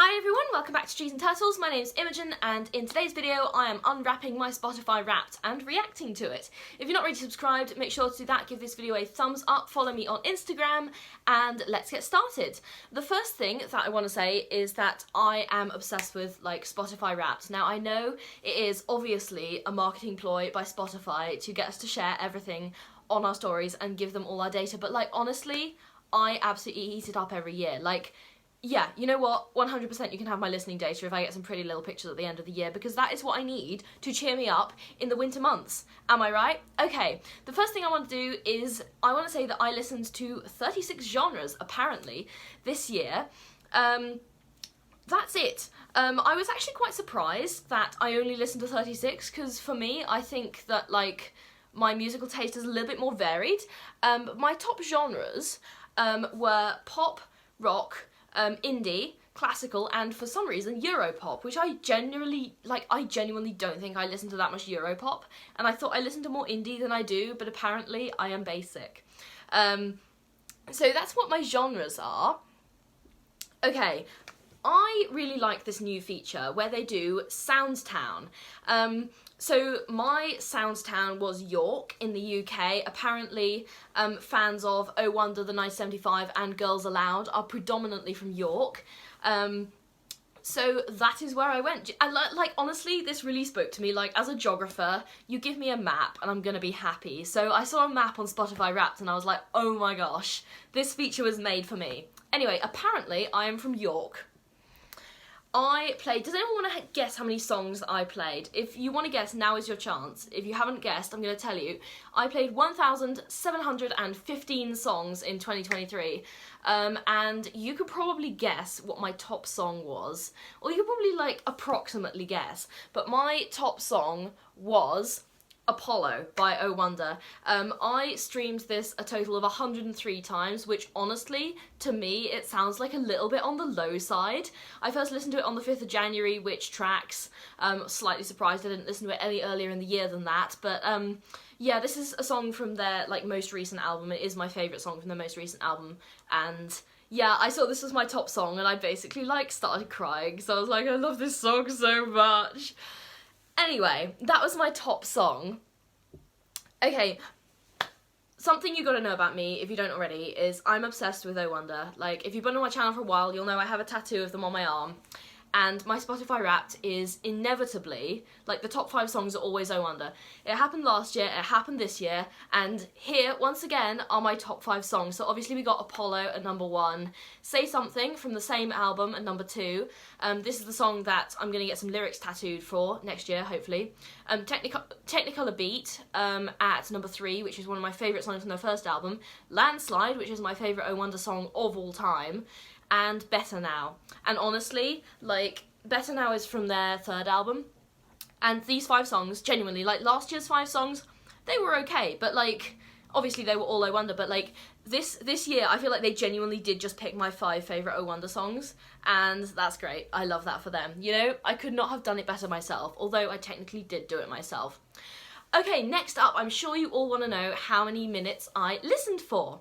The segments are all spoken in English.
Hi everyone, welcome back to Cheese and Turtles. My name's Imogen and in today's video I am unwrapping my Spotify Wrapped and reacting to it. If you're not already subscribed, make sure to do that, give this video a thumbs up, follow me on Instagram, and let's get started. The first thing that I want to say is that I am obsessed with Spotify Wrapped. Now I know it is obviously a marketing ploy by Spotify to get us to share everything on our stories and give them all our data, but honestly, I absolutely eat it up every year. Yeah, you know what, 100% you can have my listening data if I get some pretty little pictures at the end of the year, because that is what I need to cheer me up in the winter months. Am I right? Okay, the first thing I want to do is, I want to say that I listened to 36 genres, apparently, this year. That's it. I was actually quite surprised that I only listened to 36, because for me, I think that, my musical taste is a little bit more varied. My top genres were pop, rock, indie, classical, and for some reason Europop, which I genuinely don't think I listen to that much Europop, and I thought I listened to more indie than I do, but apparently I am basic. So that's what my genres are. Okay, I really like this new feature where they do Soundstown. So my Soundstown was York in the UK. Apparently fans of Oh Wonder, the 1975 and Girls Aloud are predominantly from York. So that is where I went. And honestly, this really spoke to me. As a geographer, you give me a map and I'm gonna be happy. So I saw a map on Spotify Wrapped and I was like, oh my gosh, this feature was made for me. Anyway, apparently I am from York. I played, does anyone want to guess how many songs I played? If you want to guess, now is your chance. If you haven't guessed, I'm going to tell you. I played 1,715 songs in 2023, and you could probably guess what my top song was. Or you could probably, approximately guess. But my top song was Apollo by Oh Wonder. I streamed this a total of 103 times, which honestly, to me, it sounds like a little bit on the low side. I first listened to it on the 5th of January, which tracks. Slightly surprised I didn't listen to it any earlier in the year than that, but yeah, this is a song from their most recent album. It is my favourite song from their most recent album, and yeah, I saw this was my top song and I basically started crying, so I was like, I love this song so much. Anyway, that was my top song. Okay, something you gotta know about me, if you don't already, is I'm obsessed with Oh Wonder. If you've been on my channel for a while, you'll know I have a tattoo of them on my arm. And my Spotify Wrapped is inevitably, the top 5 songs are always Oh Wonder. It happened last year, it happened this year, and here, once again, are my top 5 songs. So obviously we got Apollo at number 1, Say Something from the same album at number 2. This is the song that I'm going to get some lyrics tattooed for next year, hopefully. Technicolor Beat at number 3, which is one of my favourite songs from their first album. Landslide, which is my favourite Oh Wonder song of all time. And Better Now. And honestly, Better Now is from their third album. And these 5 songs, genuinely, last year's 5 songs, they were okay, but obviously they were all Oh Wonder, but this year I feel like they genuinely did just pick my 5 favourite Oh Wonder songs, and that's great. I love that for them. You know, I could not have done it better myself, although I technically did do it myself. Okay, next up, I'm sure you all want to know how many minutes I listened for.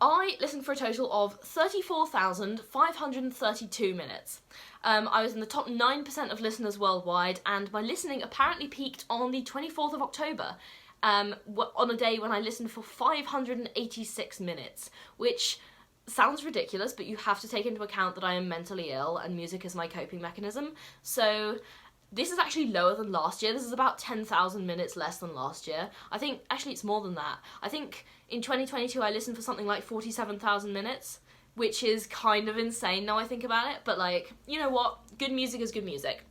I listened for a total of 34,532 minutes. I was in the top 9% of listeners worldwide, and my listening apparently peaked on the 24th of October, on a day when I listened for 586 minutes, which sounds ridiculous, but you have to take into account that I am mentally ill and music is my coping mechanism, so this is actually lower than last year. This is about 10,000 minutes less than last year. I think, actually it's more than that. I think in 2022 I listened for something like 47,000 minutes, which is kind of insane now I think about it, but you know what? Good music is good music.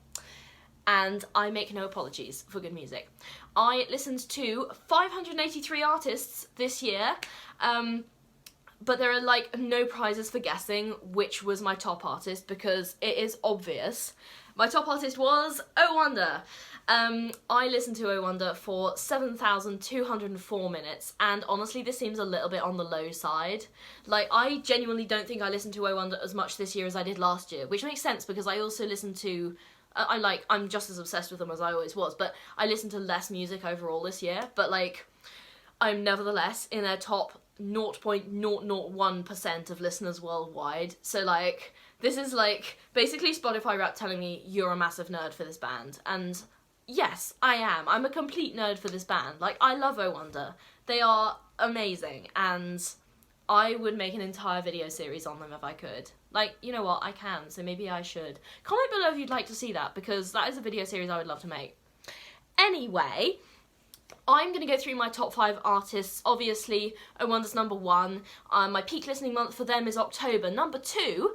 And I make no apologies for good music. I listened to 583 artists this year, but there are no prizes for guessing which was my top artist, because it is obvious. My top artist was Oh Wonder. I listened to Oh Wonder for 7,204 minutes, and honestly this seems a little bit on the low side. I genuinely don't think I listened to Oh Wonder as much this year as I did last year, which makes sense because I also listened to I'm just as obsessed with them as I always was, but I listened to less music overall this year, but I'm nevertheless in their top 0.001% of listeners worldwide, so This is like basically Spotify Wrapped telling me you're a massive nerd for this band, and yes, I am. I'm a complete nerd for this band. Like, I love Oh Wonder. They are amazing, and I would make an entire video series on them if I could. Like, you know what, I can, so maybe I should. Comment below if you'd like to see that, because that is a video series I would love to make. Anyway, I'm going to go through my top 5 artists. Obviously, Oh Wonder's number 1. My peak listening month for them is October. Number 2,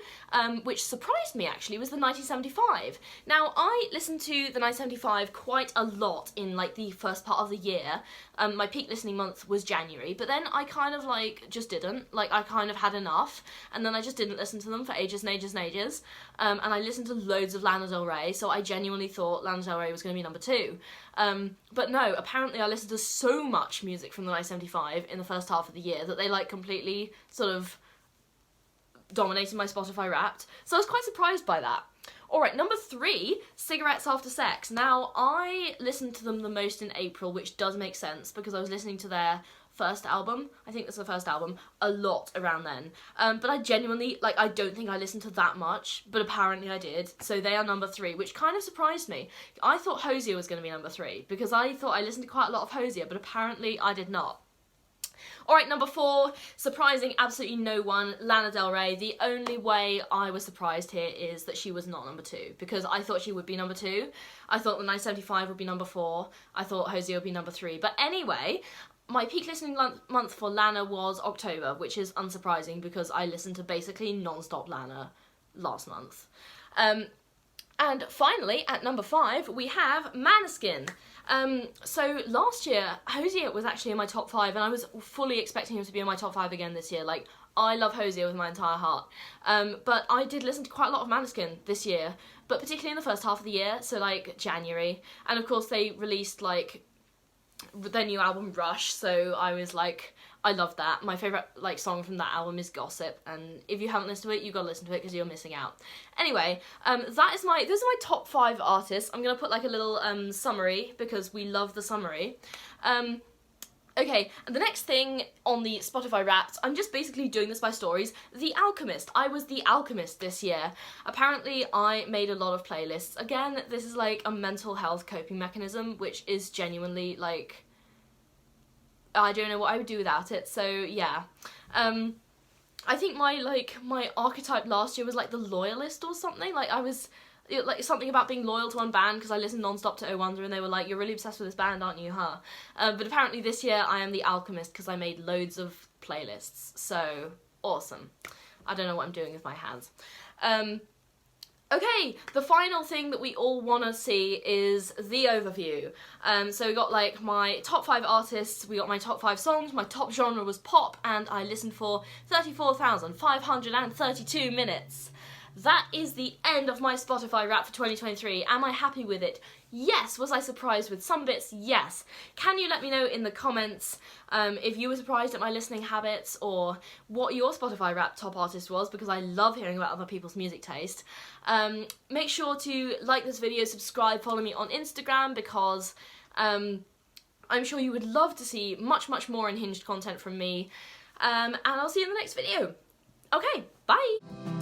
which surprised me actually, was the 1975. Now, I listened to the 1975 quite a lot in like the first part of the year. My peak listening month was January, but then I kind of like just didn't. Like, I kind of had enough, and then I just didn't listen to them for ages and ages and ages. And I listened to loads of Lana Del Rey, so I genuinely thought Lana Del Rey was going to be number 2. But no, apparently I listened to so much music from the 1975 in the first half of the year that they like completely sort of dominated my Spotify Wrapped. So I was quite surprised by that. Alright, number 3, Cigarettes After Sex. Now, I listened to them the most in April, which does make sense because I was listening to their first album, I think that's the first album, a lot around then. But I genuinely, like, I don't think I listened to that much, but apparently I did. So they are number 3, which kind of surprised me. I thought Hozier was going to be number 3, because I thought I listened to quite a lot of Hozier, but apparently I did not. Alright, number 4, surprising absolutely no one, Lana Del Rey. The only way I was surprised here is that she was not number 2, because I thought she would be number 2. I thought the 1975 would be number 4. I thought Hozier would be number 3. But anyway, my peak listening month for Lana was October, which is unsurprising because I listened to basically non-stop Lana last month. And finally, at number 5, we have Måneskin. So last year, Hozier was actually in my top 5, and I was fully expecting him to be in my top 5 again this year. Like, I love Hozier with my entire heart. But I did listen to quite a lot of Måneskin this year, but particularly in the first half of the year, so like January. And of course they released like their new album Rush, so I was like, I love that. My favourite like song from that album is Gossip, and if you haven't listened to it, you've got to listen to it because you're missing out. Anyway, those are my top 5 artists. I'm going to put like a little summary because we love the summary. Okay, and the next thing on the Spotify Wrapped, I'm just basically doing this by stories. The Alchemist. I was The Alchemist this year. Apparently, I made a lot of playlists. Again, this is like a mental health coping mechanism, which is genuinely like, I don't know what I would do without it, so yeah. I think my archetype last year was like the loyalist or something. Like I was like something about being loyal to one band because I listened non-stop to Oh Wonder and they were like, you're really obsessed with this band, aren't you, huh? But apparently this year I am The Alchemist because I made loads of playlists, so awesome. I don't know what I'm doing with my hands. Okay, the final thing that we all want to see is the overview. So we got like my top 5 artists, we got my top 5 songs, my top genre was pop, and I listened for 34,532 minutes. That is the end of my Spotify Wrapped for 2023. Am I happy with it? Yes. Was I surprised with some bits? Yes. Can you let me know in the comments if you were surprised at my listening habits or what your Spotify Wrapped top artist was, because I love hearing about other people's music taste. Make sure to like this video, subscribe, follow me on Instagram because I'm sure you would love to see much more unhinged content from me. And I'll see you in the next video. Okay, bye!